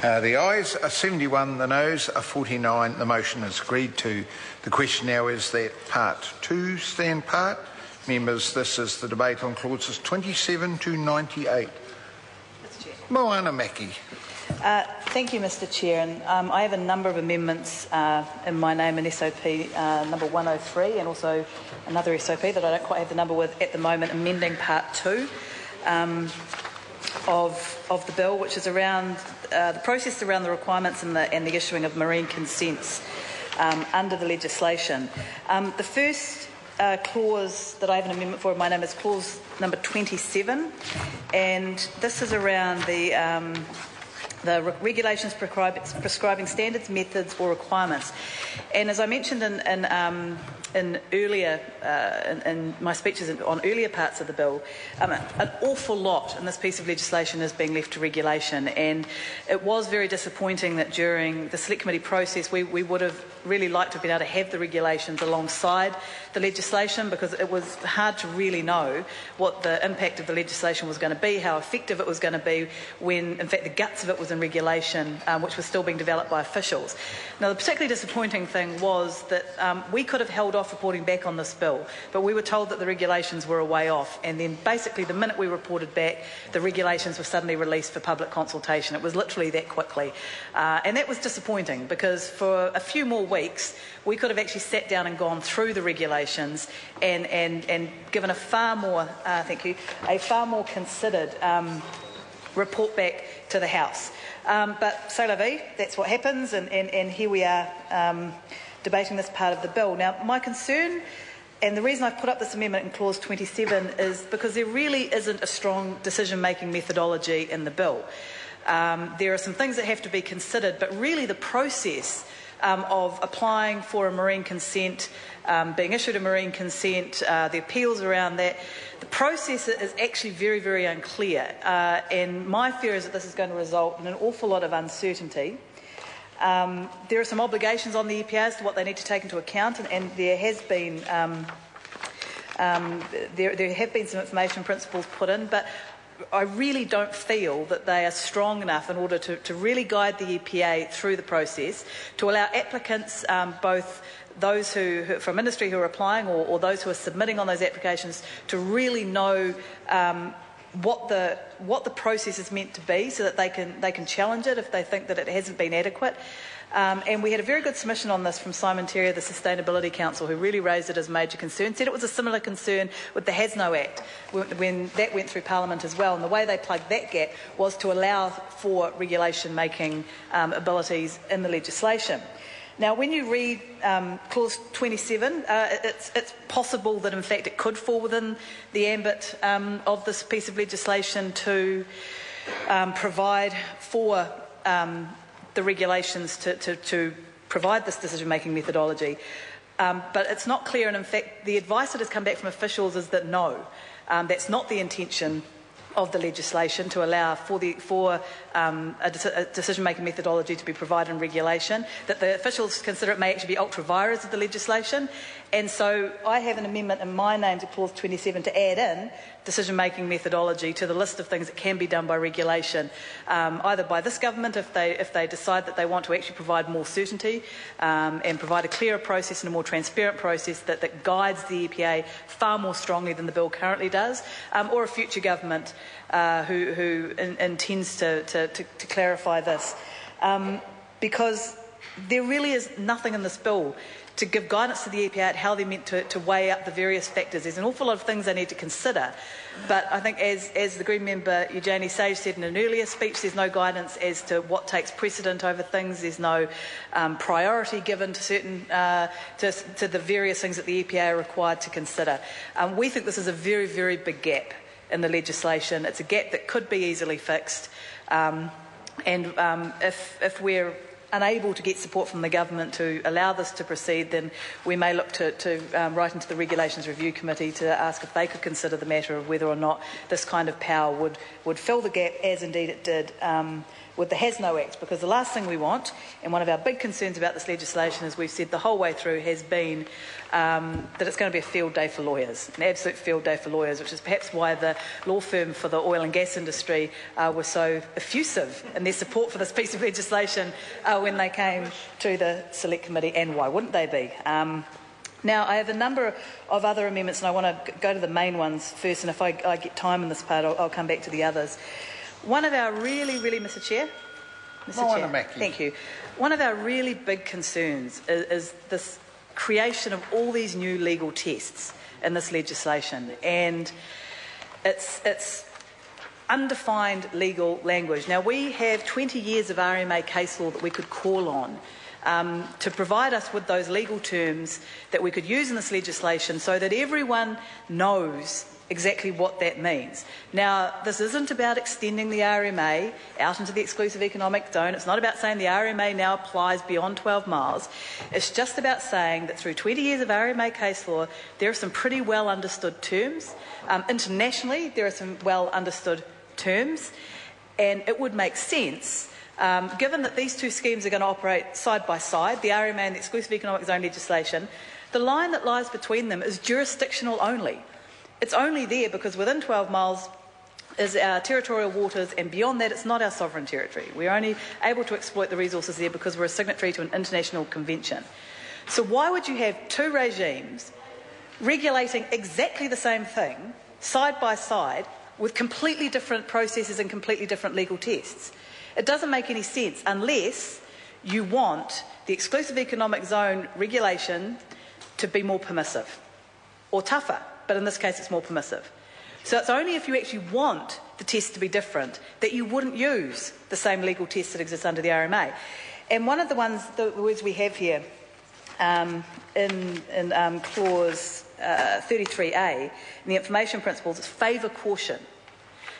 The ayes are 71, the noes are 49. The motion is agreed to. The question now is that Part 2 stand part. Members, this is the debate on clauses 27 to 98. Moana Maki. Thank you, Mr Chair. And, I have a number of amendments in my name in SOP number 103 and also another SOP that I don't quite have the number with at the moment, amending Part 2 of the bill, which is around the process around the requirements and the issuing of marine consents under the legislation. The first clause that I have an amendment for in my name is clause number 27, and this is around the regulations prescribing standards, methods or requirements. And as I mentioned in earlier in my speeches on earlier parts of the bill, an awful lot in this piece of legislation is being left to regulation, and it was very disappointing that during the select committee process we would have really liked to have been able to have the regulations alongside the legislation, because it was hard to really know what the impact of the legislation was going to be, how effective it was going to be, when in fact the guts of it was in regulation, which was still being developed by officials. Now, the particularly disappointing thing was that we could have held off reporting back on this bill, but we were told that the regulations were a way off, and then basically the minute we reported back, the regulations were suddenly released for public consultation. It was literally that quickly, and that was disappointing, because for a few more weeks we could have actually sat down and gone through the regulations and given a far more considered report back to the House. But c'est la vie, that's what happens, and here we are debating this part of the bill. Now, my concern, and the reason I've put up this amendment in clause 27, is because there really isn't a strong decision-making methodology in the bill. There are some things that have to be considered, but really the process of applying for a marine consent, being issued a marine consent, the appeals around that, the process is actually very, very unclear. And my fear is that this is going to result in an awful lot of uncertainty. There are some obligations on the EPA as to what they need to take into account, and there has been there have been some information principles put in, but I really don't feel that they are strong enough in order to really guide the EPA through the process, to allow applicants, both those who from industry who are applying or those who are submitting on those applications, to really know what the process is meant to be, so that they can challenge it if they think that it hasn't been adequate. And we had a very good submission on this from Simon Terrier, the Sustainability Council, who really raised it as a major concern, said it was a similar concern with the Has-No Act when that went through Parliament as well, and the way they plugged that gap was to allow for regulation-making abilities in the legislation. Now, when you read clause 27, it's possible that in fact it could fall within the ambit of this piece of legislation to provide for the regulations to provide this decision-making methodology. But it's not clear, and in fact the advice that has come back from officials is that no, that's not the intention of the legislation, to allow for a decision-making methodology to be provided in regulation, that the officials consider it may actually be ultra vires of the legislation. And so I have an amendment in my name to clause 27 to add in decision-making methodology to the list of things that can be done by regulation, either by this government if they decide that they want to actually provide more certainty and provide a clearer process and a more transparent process that guides the EPA far more strongly than the bill currently does, or a future government who intends to clarify this. Because there really is nothing in this bill to give guidance to the EPA at how they're meant to weigh up the various factors. There's an awful lot of things they need to consider, but I think as the Green member Eugenie Sage said in an earlier speech, there's no guidance as to what takes precedent over things. There's no priority given to certain to the various things that the EPA are required to consider. We think this is a very, very big gap in the legislation. It's a gap that could be easily fixed, and if we're unable to get support from the government to allow this to proceed, then we may look to write into the Regulations Review Committee to ask if they could consider the matter of whether or not this kind of power would fill the gap, as indeed it did with the Has No Act, because the last thing we want, and one of our big concerns about this legislation, as we've said the whole way through, has been that it's going to be a field day for lawyers, an absolute field day for lawyers, which is perhaps why the law firm for the oil and gas industry were so effusive in their support for this piece of legislation when they came to the Select Committee, and why wouldn't they be? Now, I have a number of other amendments, and I want to go to the main ones first, and if I get time in this part, I'll come back to the others. One of our really, Mr. Chair, thank you. One of our really big concerns is this creation of all these new legal tests in this legislation, and it's undefined legal language. Now, we have 20 years of RMA case law that we could call on to provide us with those legal terms that we could use in this legislation so that everyone knows exactly what that means. Now, this isn't about extending the RMA out into the exclusive economic zone. It's not about saying the RMA now applies beyond 12 miles. It's just about saying that through 20 years of RMA case law, there are some pretty well understood terms. Internationally, there are some well understood terms, and it would make sense, given that these two schemes are going to operate side by side, the RMA and the exclusive economic zone legislation, the line that lies between them is jurisdictional only. It's only there because within 12 miles is our territorial waters, and beyond that it's not our sovereign territory. We're only able to exploit the resources there because we're a signatory to an international convention. So why would you have two regimes regulating exactly the same thing, side by side, with completely different processes and completely different legal tests? It doesn't make any sense unless you want the exclusive economic zone regulation to be more permissive or tougher. But in this case, it's more permissive. So it's only if you actually want the test to be different that you wouldn't use the same legal test that exists under the RMA. And one of the words we have here in clause 33A, in the information principles, is favour caution.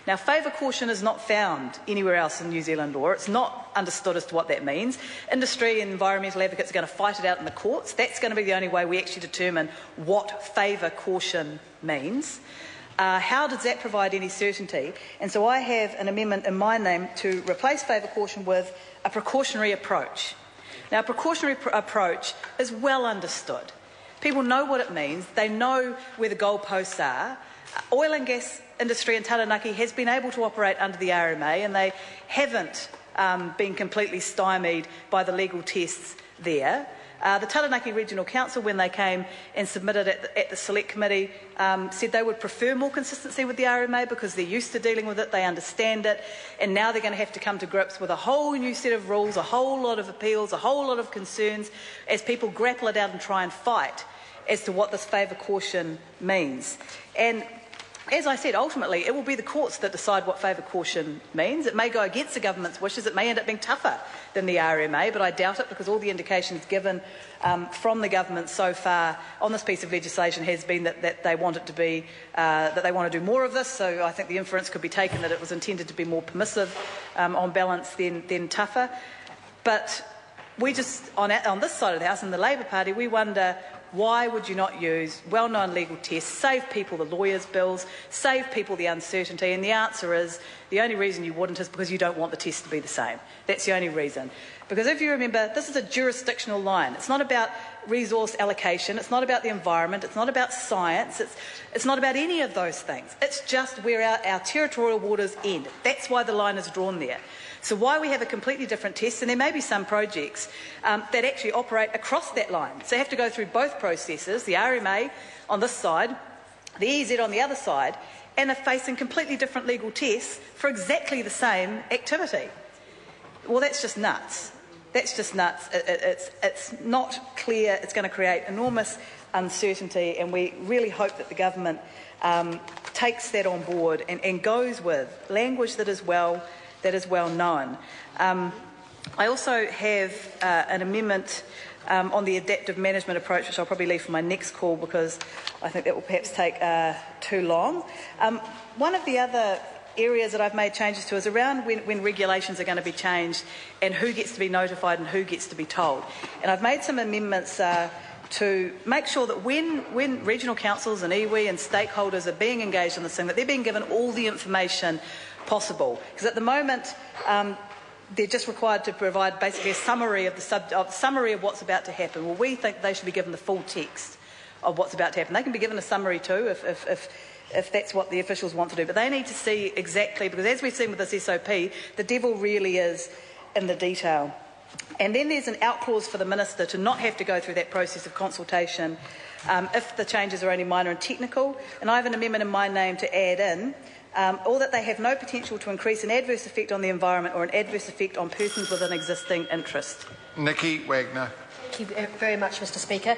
Now, favour caution is not found anywhere else in New Zealand law. It's not understood as to what that means. Industry and environmental advocates are going to fight it out in the courts. That's going to be the only way we actually determine what favour caution means. How does that provide any certainty? And so I have an amendment in my name to replace favour caution with a precautionary approach. Now, a precautionary approach is well understood. People know what it means. They know where the goalposts are. Oil and gas industry in Taranaki has been able to operate under the RMA, and they haven't been completely stymied by the legal tests there. The Taranaki Regional Council, when they came and submitted at the Select Committee, said they would prefer more consistency with the RMA because they're used to dealing with it, they understand it, and now they're going to have to come to grips with a whole new set of rules, a whole lot of appeals, a whole lot of concerns as people grapple it out and try and fight as to what this favour caution means. And as I said, ultimately, it will be the courts that decide what favour caution means. It may go against the government's wishes. It may end up being tougher than the RMA, but I doubt it because all the indications given from the government so far on this piece of legislation has been that they want it to be, that they want to do more of this. So I think the inference could be taken that it was intended to be more permissive on balance than tougher. But we just, on this side of the House, in the Labour Party, we wonder, why would you not use well-known legal tests, save people the lawyers' bills, save people the uncertainty? And the answer is, the only reason you wouldn't is because you don't want the test to be the same. That's the only reason. Because if you remember, this is a jurisdictional line. It's not about resource allocation. It's not about the environment. It's not about science. It's not about any of those things. It's just where our territorial waters end. That's why the line is drawn there. So why we have a completely different test, and there may be some projects that actually operate across that line. So you have to go through both processes, the RMA on this side, the EZ on the other side, and are facing completely different legal tests for exactly the same activity. Well, that's just nuts. That's just nuts. It's not clear. It's going to create enormous uncertainty, and we really hope that the government takes that on board and goes with language that is well known. I also have an amendment on the adaptive management approach, which I'll probably leave for my next call because I think that will perhaps take too long. One of the other areas that I've made changes to is around when regulations are going to be changed and who gets to be notified and who gets to be told. And I've made some amendments to make sure that when regional councils and iwi and stakeholders are being engaged in this thing, that they're being given all the information possible. Because at the moment, they're just required to provide basically a summary of summary of what's about to happen. Well, we think they should be given the full text of what's about to happen. They can be given a summary too if that's what the officials want to do. But they need to see exactly, because as we've seen with this SOP, the devil really is in the detail. And then there's an out clause for the Minister to not have to go through that process of consultation if the changes are only minor and technical. And I have an amendment in my name to add in, or that they have no potential to increase an adverse effect on the environment or an adverse effect on persons with an existing interest. Nikki Wagner. Thank you very much, Mr Speaker.